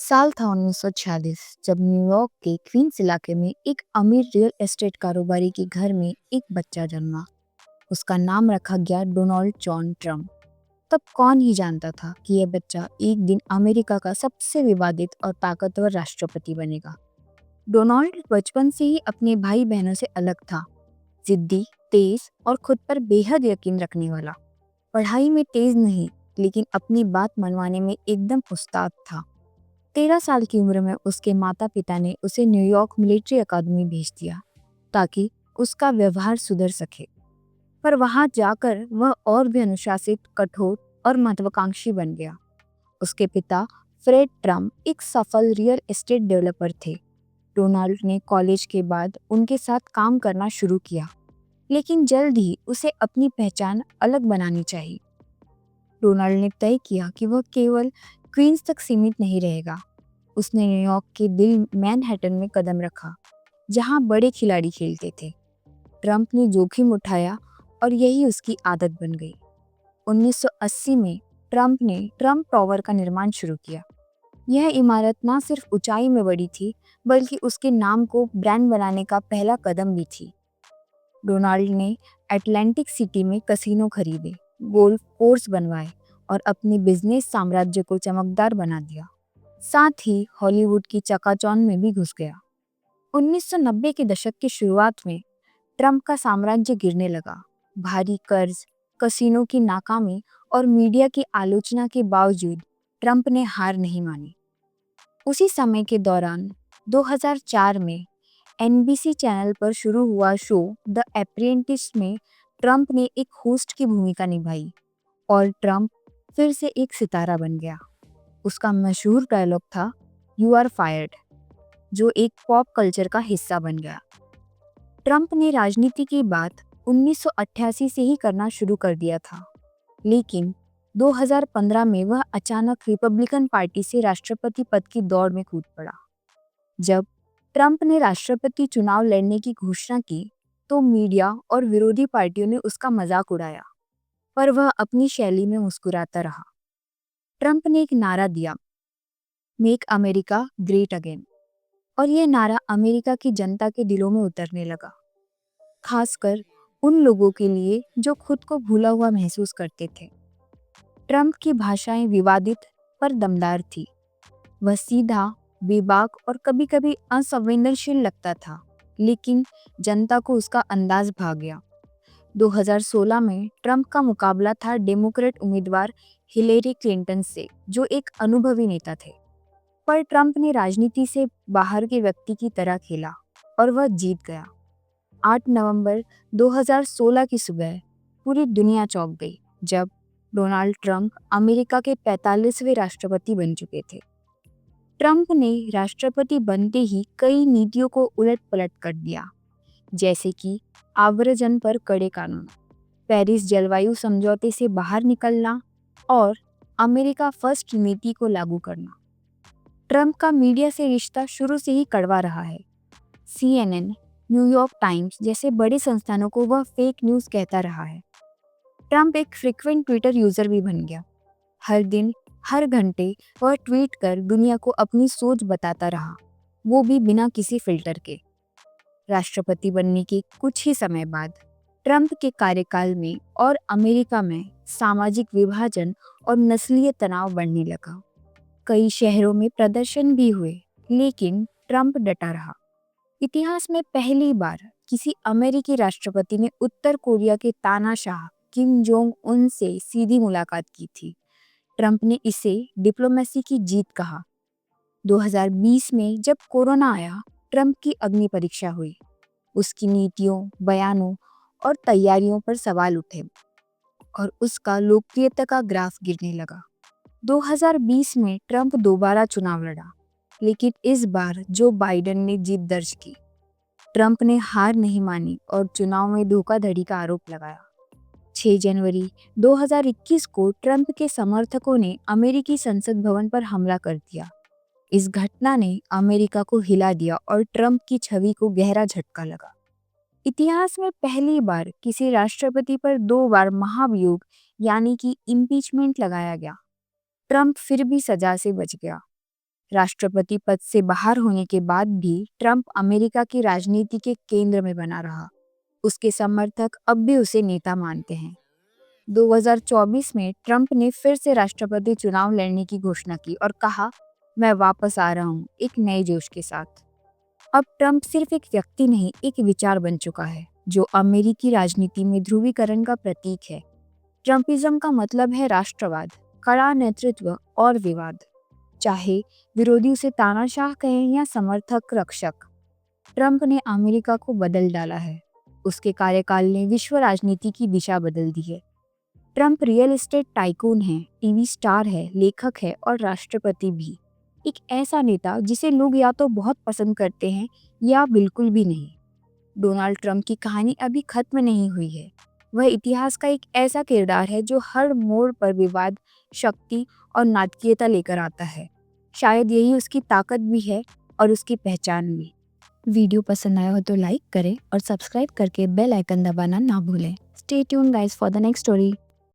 साल था 1946 जब न्यूयॉर्क के क्वींस इलाके में एक अमीर रियल एस्टेट कारोबारी के घर में एक बच्चा जन्मा। उसका नाम रखा गया डोनाल्ड जॉन ट्रम्प। तब कौन ही जानता था कि यह बच्चा एक दिन अमेरिका का सबसे विवादित और ताकतवर राष्ट्रपति बनेगा। डोनाल्ड बचपन से ही अपने भाई बहनों से अलग था। जिद्दी, तेज और खुद पर बेहद यकीन रखने वाला। पढ़ाई में तेज नहीं, लेकिन अपनी बात मनवाने में एकदम उस्ताद था। 13 साल की उम्र में उसके माता पिता ने उसे न्यूयॉर्क मिलिट्री अकादमी भेज दिया ताकि उसका व्यवहार सुधर सके। पर वहां जाकर वह और भी अनुशासित, कठोर और महत्वाकांक्षी बन गया। उसके पिता फ्रेड ट्रम्प एक सफल रियल एस्टेट डेवलपर थे। डोनाल्ड ने कॉलेज के बाद उनके साथ काम करना शुरू किया, लेकिन जल्द ही उसे अपनी पहचान अलग बनानी चाहिए। डोनाल्ड ने तय किया कि वह केवल क्वींस तक सीमित नहीं रहेगा। उसने न्यूयॉर्क के दिल मैनहट्टन में कदम रखा, जहां बड़े खिलाड़ी खेलते थे। ट्रम्प ने जोखिम उठाया और यही उसकी आदत बन गई। 1980 में ट्रम्प ने ट्रम्प टावर का निर्माण शुरू किया। यह इमारत न सिर्फ ऊंचाई में बड़ी थी, बल्कि उसके नाम को ब्रांड बनाने का पहला कदम भी थी। डोनाल्ड ने अटलांटिक सिटी में कसिनो खरीदे, गोल्फ कोर्स बनवाए और अपने बिजनेस साम्राज्य को चमकदार बना दिया। साथ ही हॉलीवुड की चकाचौंध में भी घुस गया। 1990 के दशक की शुरुआत में ट्रम्प का साम्राज्य गिरने लगा। भारी कर्ज, कसिनो की नाकामी और मीडिया की आलोचना के बावजूद ट्रम्प ने हार नहीं मानी। उसी समय के दौरान 2004 में एनबीसी चैनल पर शुरू हुआ शो द अप्रेंटिस में ट्रम्प ने एक होस्ट की भूमिका निभाई और ट्रम्प फिर से एक सितारा बन गया। उसका मशहूर डायलॉग था, "यू आर फायर्ड", जो एक पॉप कल्चर का हिस्सा बन गया। ट्रम्प ने राजनीति की बात 1988 से ही करना शुरू कर दिया था, लेकिन 2015 में वह अचानक रिपब्लिकन पार्टी से राष्ट्रपति पद की दौड़ में कूद पड़ा। जब ट्रम्प ने राष्ट्रपति चुनाव लड़ने की घोषणा की, तो मीडिया और विरोधी पार्टियों ने उसका मजाक उड़ाया, पर वह अपनी शैली में मुस्कुराता रहा। ट्रम्प ने एक नारा दिया, "मेक अमेरिका ग्रेट अगेन", और यह नारा अमेरिका की जनता के दिलों में उतरने लगा, खासकर उन लोगों के लिए जो खुद को भूला हुआ महसूस करते थे। ट्रम्प की भाषाएं विवादित पर दमदार थी। वह सीधा, बेबाक और कभी-कभी असंवेदनशील लगता था, लेकिन जनता को उसका अंदाज भा गया। 2016 में ट्रम्प का मुकाबला था डेमोक्रेट उम्मीदवार हिलेरी क्लिंटन से, जो एक अनुभवी नेता थे। पर ट्रम्प ने राजनीति से बाहर के व्यक्ति की तरह खेला और वह जीत गया। 8 नवंबर 2016 की सुबह पूरी दुनिया चौंक गई जब डोनाल्ड ट्रम्प अमेरिका के 45वें राष्ट्रपति बन चुके थे। ट्रम्प ने राष्ट्रपति बनते ही कई नीतियों को उलट-पलट कर दिया, जैसे कि आव्रजन पर कड़े कानून, पेरिस जलवायु समझौते से बाहर निकलना और अमेरिका फर्स्ट नीति को लागू करना। ट्रम्प का मीडिया से रिश्ता शुरू से ही कड़वा रहा है। CNN, न्यूयॉर्क टाइम्स जैसे बड़े संस्थानों को वह फेक न्यूज़ कहता रहा है। ट्रम्प एक फ्रिक्वेंट ट्विटर यूजर भी बन गया। हर दिन, हर घंटे वह ट्वीट कर दुनिया को अपनी सोच बताता रहा, वो भी बिना किसी फिल्टर के। राष्ट्रपति बनने के कुछ ही समय बाद ट्रम्प के कार्यकाल में और अमेरिका में सामाजिक विभाजन और नस्लीय तनाव बढ़ने लगा। कई शहरों में प्रदर्शन भी हुए, लेकिन ट्रम्प डटा रहा। इतिहास में पहली बार किसी अमेरिकी राष्ट्रपति ने उत्तर कोरिया के तानाशाह किम जोंग उन से सीधी मुलाकात की थी। ट्रम्प ने इसे डिप्लोमेसी की जीत कहा। 2020 में जब कोरोना आया, ट्रम्प की अग्नि परीक्षा हुई। उसकी नीतियों, बयानों और तैयारियों पर सवाल उठे और उसका लोकप्रियता का ग्राफ गिरने लगा। 2020 में ट्रम्प दोबारा चुनाव लड़ा, लेकिन इस बार जो बाइडेन ने जीत दर्ज की। ट्रम्प ने हार नहीं मानी और चुनाव में धोखाधड़ी का आरोप लगाया। 6 जनवरी 2021 को ट्रम्प के समर्थकों ने अमेरिकी संसद भवन पर हमला कर दिया। इस घटना ने अमेरिका को हिला दिया और ट्रम्प की छवि को गहरा झटका लगा। इतिहास में पहली बार किसी राष्ट्रपति पर 2 बार महाभियोग यानी कि इम्पीचमेंट लगाया गया। ट्रम्प फिर भी सजा से बच गया। राष्ट्रपति पद से बाहर होने के बाद भी ट्रंप अमेरिका की राजनीति के केंद्र में बना रहा। उसके समर्थक अब भी उसे नेता मानते हैं। 2024 में ट्रंप ने फिर से राष्ट्रपति चुनाव लड़ने की घोषणा की और कहा, मैं वापस आ रहा हूँ एक नए जोश के साथ। अब ट्रंप सिर्फ एक व्यक्ति नहीं, एक विचार बन चुका है जो अमेरिकी राजनीति में ध्रुवीकरण का प्रतीक है। ट्रंपिज्म का मतलब है राष्ट्रवाद, कड़ा नेतृत्व और विवाद, चाहे विरोधी उसे तानाशाह कहें या समर्थक रक्षक। ट्रंप ने अमेरिका को बदल डाला है। उसके कार्यकाल ने विश्व राजनीति की दिशा बदल दी है। ट्रंप रियल एस्टेट टाइकून है, टीवी स्टार है, लेखक है और राष्ट्रपति भी। एक ऐसा नेता जिसे लोग या तो बहुत पसंद करते हैं या बिल्कुल भी नहीं। डोनाल्ड ट्रंप की कहानी अभी खत्म नहीं हुई है। वह इतिहास का एक ऐसा किरदार है जो हर मोड़ पर विवाद, शक्ति और नाटकीयता लेकर आता है। शायद यही उसकी ताकत भी है और उसकी पहचान भी। वीडियो पसंद आया हो तो लाइक करें और सब्सक्राइब करके बेल आइकन दबाना ना भूलें। Stay tune guys for the next story.